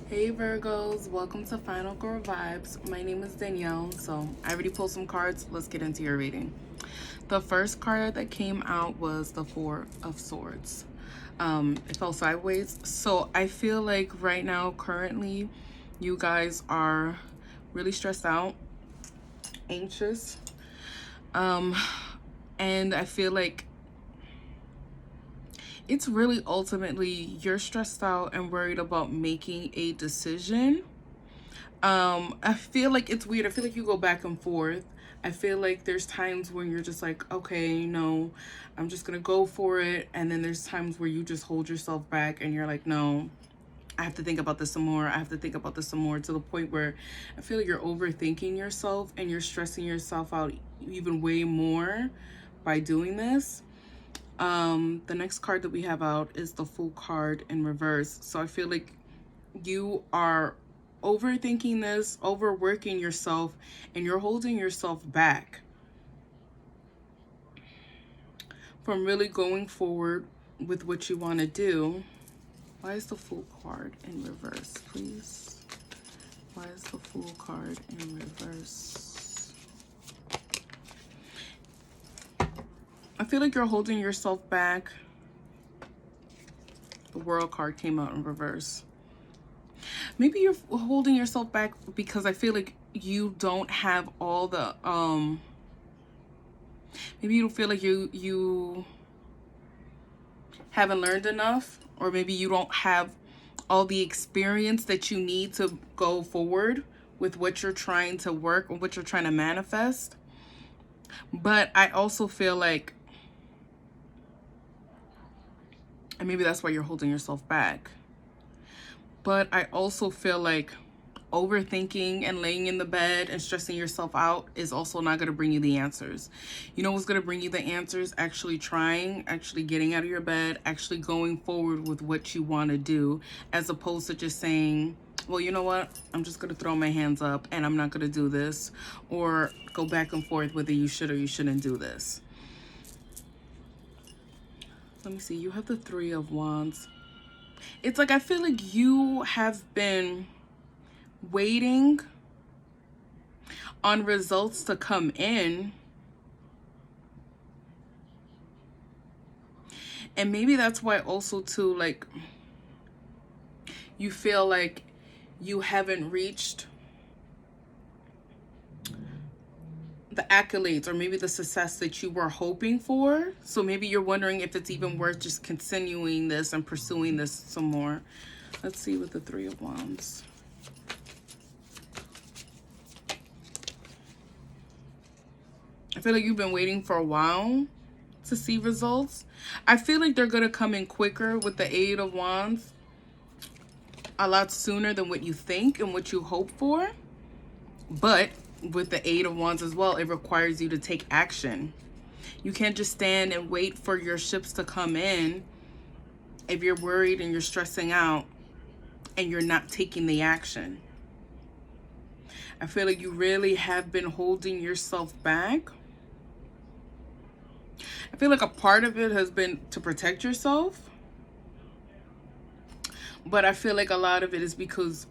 Hey Virgos, welcome to Final Girl Vibes. My name is Danielle. So I already pulled some cards. Let's get into your reading. The first card that came out was the Four of Swords. It fell sideways. So I feel like right now, currently, you guys are really stressed out, anxious. And I feel like it's really ultimately you're stressed out and worried about making a decision. I feel like it's weird. I feel like you go back and forth. I feel like there's times when you're just like, okay, no, I'm just gonna go for it. And then there's times where you just hold yourself back and you're like, no, I have to think about this some more. I have to think about this some more, to the point where I feel like you're overthinking yourself and you're stressing yourself out even way more by doing this. The next card that we have out is the Fool card in reverse. So I feel like you are overthinking this, overworking yourself, and you're holding yourself back from really going forward with what you want to do. Why is the Fool card in reverse, please? Why is the Fool card in reverse? I feel like you're holding yourself back. The World card came out in reverse. Maybe you're holding yourself back because I feel like you don't have all the maybe you don't feel like you haven't learned enough, or maybe you don't have all the experience that you need to go forward with what you're trying to work or what you're trying to manifest. But I also feel like, and maybe that's why you're holding yourself back, but I also feel like overthinking and laying in the bed and stressing yourself out is also not going to bring you the answers. You know what's going to bring you the answers? Actually trying, actually getting out of your bed, actually going forward with what you want to do, as opposed to just saying, well, you know what, I'm just going to throw my hands up and I'm not going to do this, or go back and forth whether you should or you shouldn't do this. Let me see. You have the Three of Wands. It's like I feel like you have been waiting on results to come in, and maybe that's why also too, like, you feel like you haven't reached the accolades or maybe the success that you were hoping for. So maybe you're wondering if it's even worth just continuing this and pursuing this some more. Let's see with the Three of Wands. I feel like you've been waiting for a while to see results. I feel like they're going to come in quicker with the Eight of Wands, a lot sooner than what you think and what you hope for. But with the Eight of Wands as well, it requires you to take action. You can't just stand and wait for your ships to come in if you're worried and you're stressing out and you're not taking the action. I feel like you really have been holding yourself back. I feel like a part of it has been to protect yourself, but I feel like a lot of it is because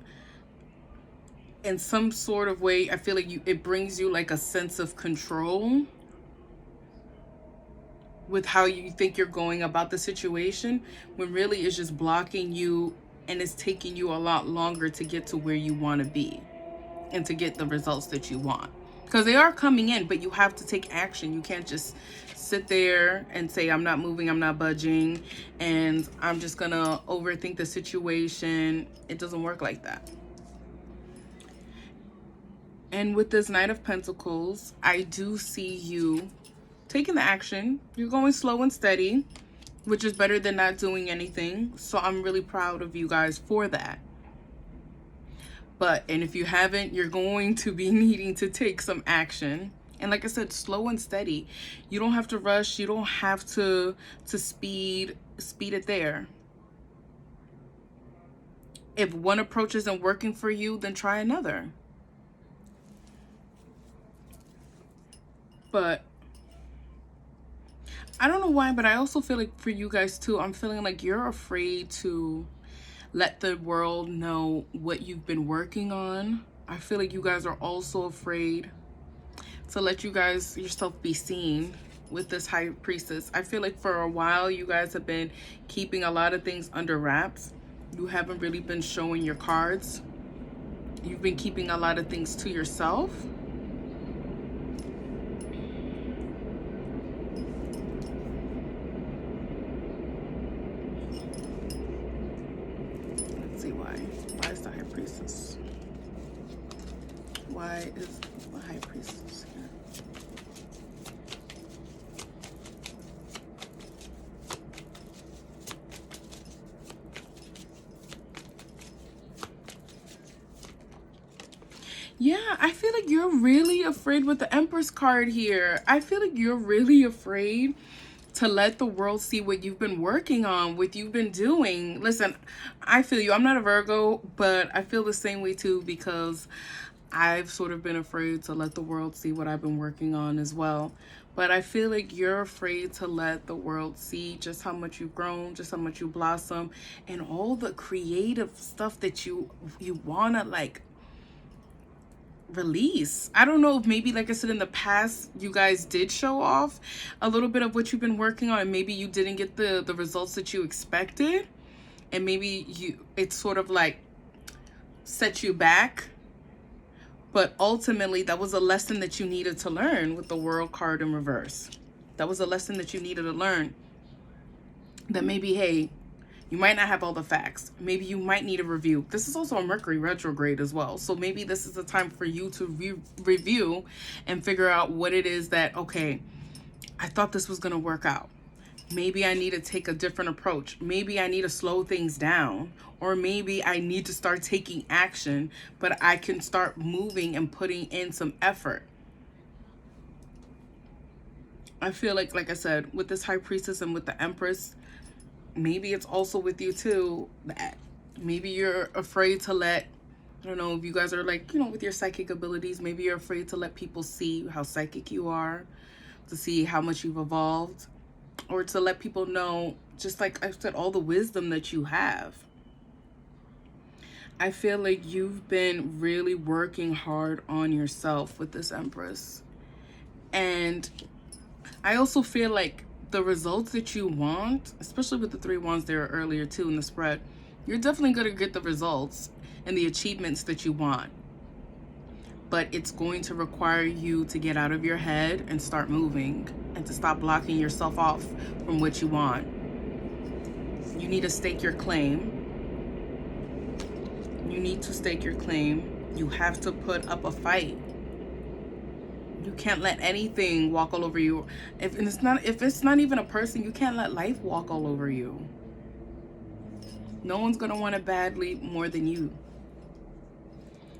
in some sort of way, I feel like it brings you like a sense of control with how you think you're going about the situation, when really it's just blocking you and it's taking you a lot longer to get to where you want to be and to get the results that you want. Because they are coming in, but you have to take action. You can't just sit there and say, I'm not moving, I'm not budging, and I'm just gonna overthink the situation. It doesn't work like that. And with this Knight of Pentacles, I do see you taking the action. You're going slow and steady, which is better than not doing anything. So I'm really proud of you guys for that. And if you haven't, you're going to be needing to take some action. And like I said, slow and steady. You don't have to rush. You don't have to speed it there. If one approach isn't working for you, then try another. But I don't know why, but I also feel like for you guys too, I'm feeling like you're afraid to let the world know what you've been working on. I feel like you guys are also afraid to let you guys yourself be seen with this high priestess. I feel like for a while you guys have been keeping a lot of things under wraps. You haven't really been showing your cards. You've been keeping a lot of things to yourself. Let's see why. Why is the high priestess? Why is the high priestess here? Yeah, I feel like you're really afraid with the Empress card here. I feel like you're really afraid to let the world see what you've been working on, what you've been doing. Listen, I feel you. I'm not a Virgo, but I feel the same way too, because I've sort of been afraid to let the world see what I've been working on as well. But I feel like you're afraid to let the world see just how much you've grown, just how much you blossom, and all the creative stuff that you want to like release. I don't know if maybe, like I said, in the past you guys did show off a little bit of what you've been working on, and maybe you didn't get the results that you expected, and maybe it's sort of like set you back. But ultimately that was a lesson that you needed to learn with the World card in reverse. That was a lesson that you needed to learn, that maybe, hey, you might not have all the facts. Maybe you might need a review. This is also a Mercury retrograde as well. So maybe this is the time for you to review and figure out what it is that, okay, I thought this was going to work out. Maybe I need to take a different approach. Maybe I need to slow things down. Or maybe I need to start taking action, but I can start moving and putting in some effort. I feel like I said, with this high priestess and with the Empress, maybe it's also with you too, that maybe you're afraid to let, I don't know if you guys are like, you know, with your psychic abilities, maybe you're afraid to let people see how psychic you are, to see how much you've evolved, or to let people know, just like I said, all the wisdom that you have. I feel like you've been really working hard on yourself with this Empress. And I also feel like the results that you want, especially with the 3 wands there earlier too in the spread, you're definitely going to get the results and the achievements that you want. But it's going to require you to get out of your head and start moving, and to stop blocking yourself off from what you want. You need to stake your claim. You need to stake your claim. You have to put up a fight. You can't let anything walk all over you. If it's not even a person, you can't let life walk all over you. No one's gonna want it badly more than you.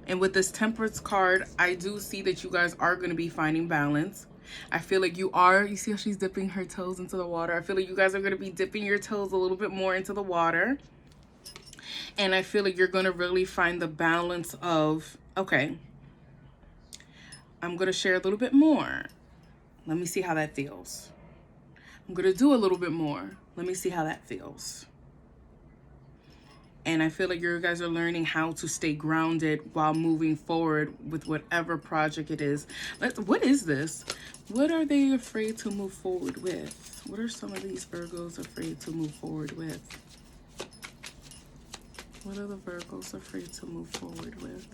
And with this Temperance card, I do see that you guys are gonna be finding balance. I feel like you are. You see how she's dipping her toes into the water? I feel like you guys are gonna be dipping your toes a little bit more into the water. And I feel like you're gonna really find the balance of, okay, I'm going to share a little bit more. Let me see how that feels. I'm going to do a little bit more. Let me see how that feels. And I feel like you guys are learning how to stay grounded while moving forward with whatever project it is. What is this? What are they afraid to move forward with? What are some of these Virgos afraid to move forward with? What are the Virgos afraid to move forward with?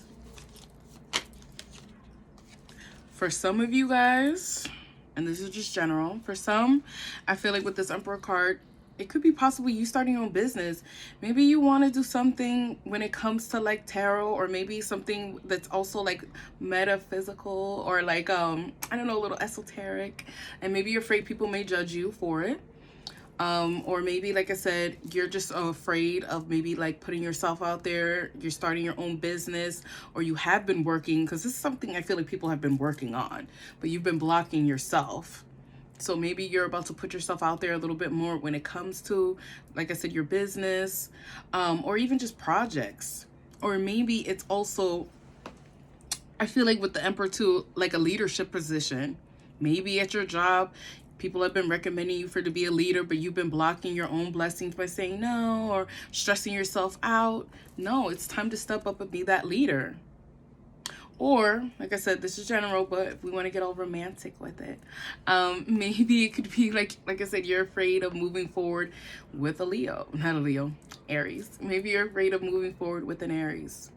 For some of you guys, and this is just general, for some, I feel like with this Emperor card, it could be possibly you starting your own business. Maybe you want to do something when it comes to like tarot, or maybe something that's also like metaphysical, or like, I don't know, a little esoteric. And maybe you're afraid people may judge you for it. Or maybe, like I said, you're just afraid of maybe like putting yourself out there. You're starting your own business, or you have been working, because this is something I feel like people have been working on, but you've been blocking yourself. So maybe you're about to put yourself out there a little bit more when it comes to, like I said, your business, or even just projects. Or maybe it's also, I feel like with the Emperor too, like a leadership position, maybe at your job. People have been recommending you for to be a leader, but you've been blocking your own blessings by saying no or stressing yourself out. No, it's time to step up and be that leader. Or, like I said, this is general, but if we want to get all romantic with it, maybe it could be like I said, you're afraid of moving forward with a Leo, not a Leo, Aries. Maybe you're afraid of moving forward with an Aries.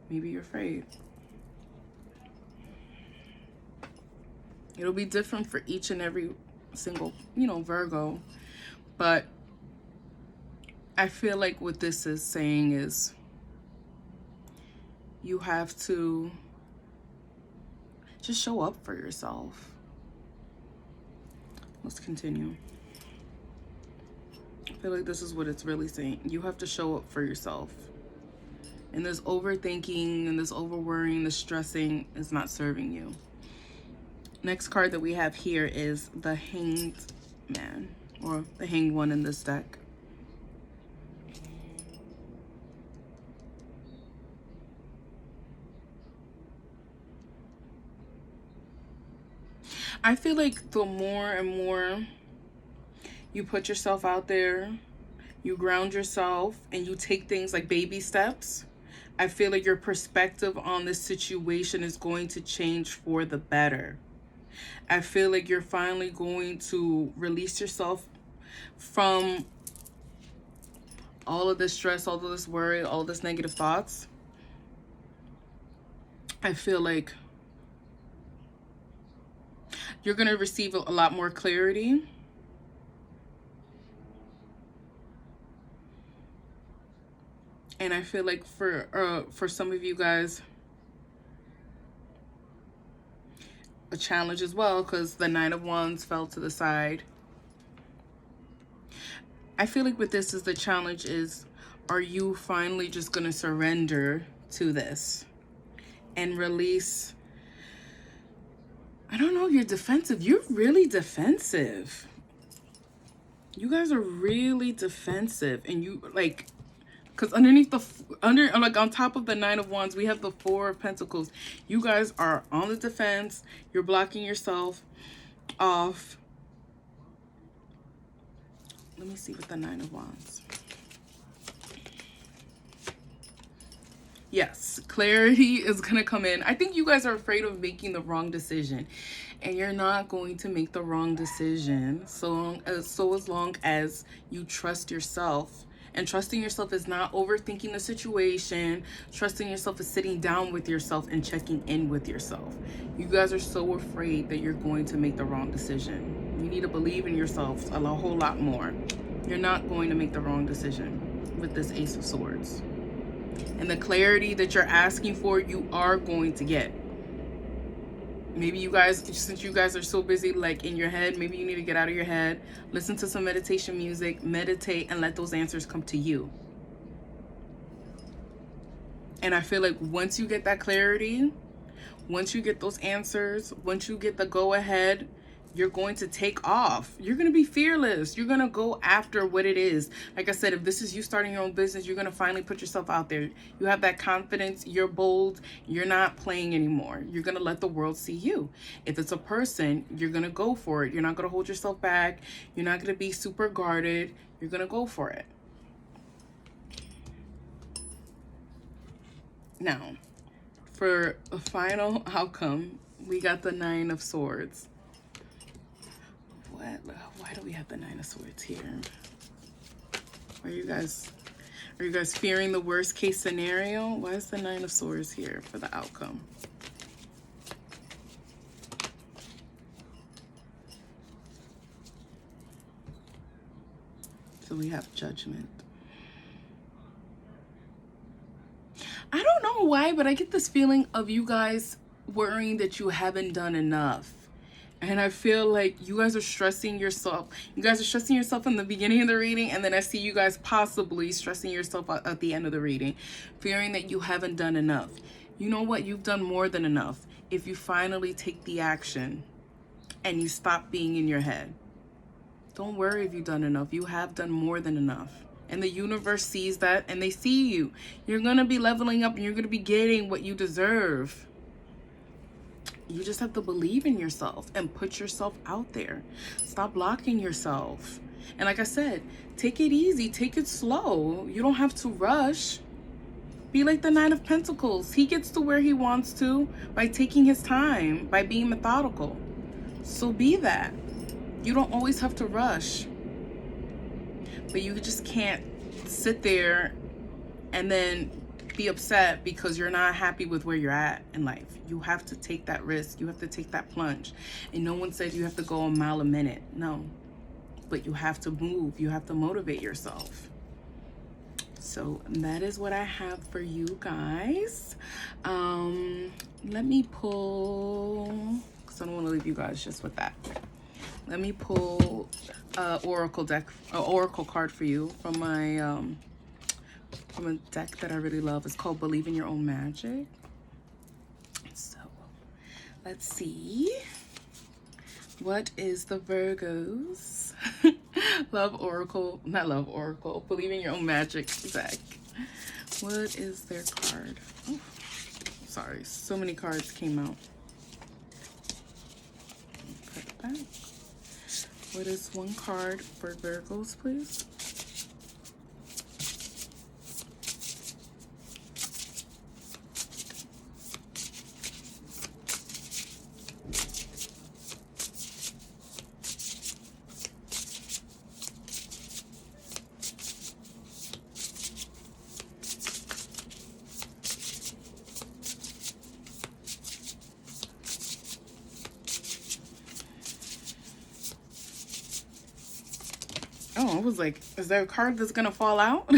Maybe you're afraid. It'll be different for each and every single, Virgo. But I feel like what this is saying is you have to just show up for yourself. Let's continue. I feel like this is what it's really saying. You have to show up for yourself. And this overthinking and this overworrying, this stressing is not serving you. Next card that we have here is the Hanged Man, or the Hanged One in this deck. I feel like the more and more you put yourself out there, you ground yourself, and you take things like baby steps, I feel like your perspective on this situation is going to change for the better. I feel like you're finally going to release yourself from all of this stress, all of this worry, all of this negative thoughts. I feel like you're going to receive a lot more clarity. And I feel like for some of you guys, a challenge as well, because the Nine of Wands fell to the side. I feel like with this is the challenge is, are you finally just going to surrender to this and release? I don't know, you're defensive. You're really defensive. You guys are really defensive. And you, like, because underneath like on top of the Nine of Wands, we have the Four of Pentacles. You guys are on the defense. You're blocking yourself off. Let me see with the Nine of Wands. Yes, clarity is going to come in. I think you guys are afraid of making the wrong decision. And you're not going to make the wrong decision so as long as you trust yourself. And trusting yourself is not overthinking the situation. Trusting yourself is sitting down with yourself and checking in with yourself. You guys are so afraid that you're going to make the wrong decision. You need to believe in yourself a whole lot more. You're not going to make the wrong decision with this Ace of Swords. And the clarity that you're asking for, you are going to get. Maybe you guys, since you guys are so busy like in your head, maybe you need to get out of your head, listen to some meditation music, meditate, and let those answers come to you. And I feel like once you get that clarity, once you get those answers, once you get the go ahead, you're going to take off. You're going to be fearless. You're going to go after what it is. Like I said, if this is you starting your own business, you're going to finally put yourself out there. You have that confidence. You're bold. You're not playing anymore. You're going to let the world see you. If it's a person, you're going to go for it. You're not going to hold yourself back. You're not going to be super guarded. You're going to go for it. Now, for a final outcome, we got the Nine of Swords. Why do we have the Nine of Swords here? Are you guys fearing the worst case scenario? Why is the Nine of Swords here for the outcome? So we have Judgment. I don't know why, but I get this feeling of you guys worrying that you haven't done enough. And I feel like you guys are stressing yourself. You guys are stressing yourself in the beginning of the reading, and then I see you guys possibly stressing yourself at the end of the reading, fearing that you haven't done enough. You know what? You've done more than enough if you finally take the action and you stop being in your head. Don't worry if you've done enough. You have done more than enough. And the universe sees that, and they see you. You're going to be leveling up, and you're going to be getting what you deserve. You just have to believe in yourself and put yourself out there. Stop blocking yourself. And like I said, take it easy, take it slow. You don't have to rush. Be like the Nine of Pentacles. He gets to where he wants to by taking his time, by being methodical. So be that. You don't always have to rush. But you just can't sit there and then be upset because you're not happy with where you're at in life. You have to take that risk. You have to take that plunge. And no one said you have to go a mile a minute. No. But you have to move. You have to motivate yourself. So that is what I have for you guys. Let me pull, because I don't want to leave you guys just with that. Let me pull oracle card for you from my from a deck that I really love. It's called Believe in Your Own Magic. So let's see. What is the Virgos Love Oracle, not Love Oracle, Believe in Your Own Magic deck? What is their card? Oh, sorry, so many cards came out. Put it back. What is one card for Virgos, please? Oh, I was like, is there a card that's gonna fall out?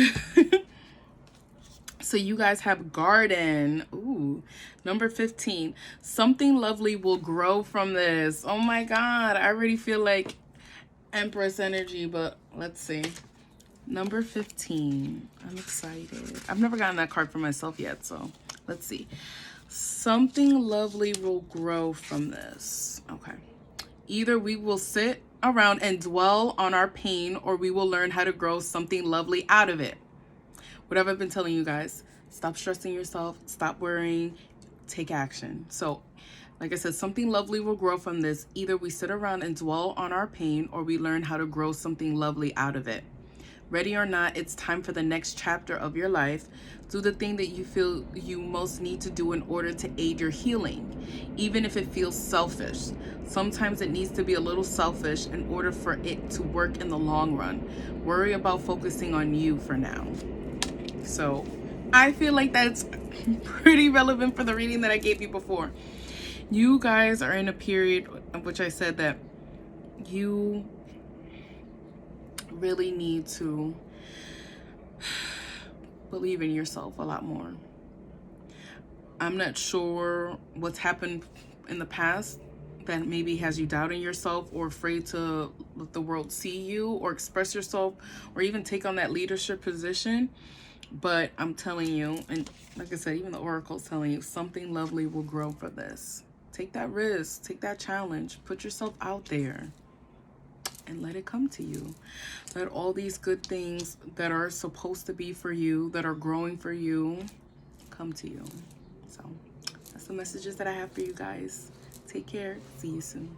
So you guys have Garden. Ooh, number 15. Something lovely will grow from this. Oh my God, I already feel like Empress energy, but let's see. Number 15. I'm excited. I've never gotten that card for myself yet, so let's see. Something lovely will grow from this. Okay. Either we will sit around and dwell on our pain, or we will learn how to grow something lovely out of it. Whatever I've been telling you guys, stop stressing yourself, stop worrying, take action. So, like I said, something lovely will grow from this. Either we sit around and dwell on our pain, or we learn how to grow something lovely out of it. Ready or not, it's time for the next chapter of your life. Do the thing that you feel you most need to do in order to aid your healing, even if it feels selfish. Sometimes it needs to be a little selfish in order for it to work in the long run. Worry about focusing on you for now. So I feel like that's pretty relevant for the reading that I gave you before. You guys are in a period of which I said that you really need to believe in yourself a lot more. I'm not sure what's happened in the past that maybe has you doubting yourself or afraid to let the world see you or express yourself or even take on that leadership position. But I'm telling you, and like I said, even the oracle's telling you, something lovely will grow for this. Take that risk, take that challenge, put yourself out there and let it come to you. Let all these good things that are supposed to be for you, that are growing for you, come to you. So that's the messages that I have for you guys. Take care. See you soon.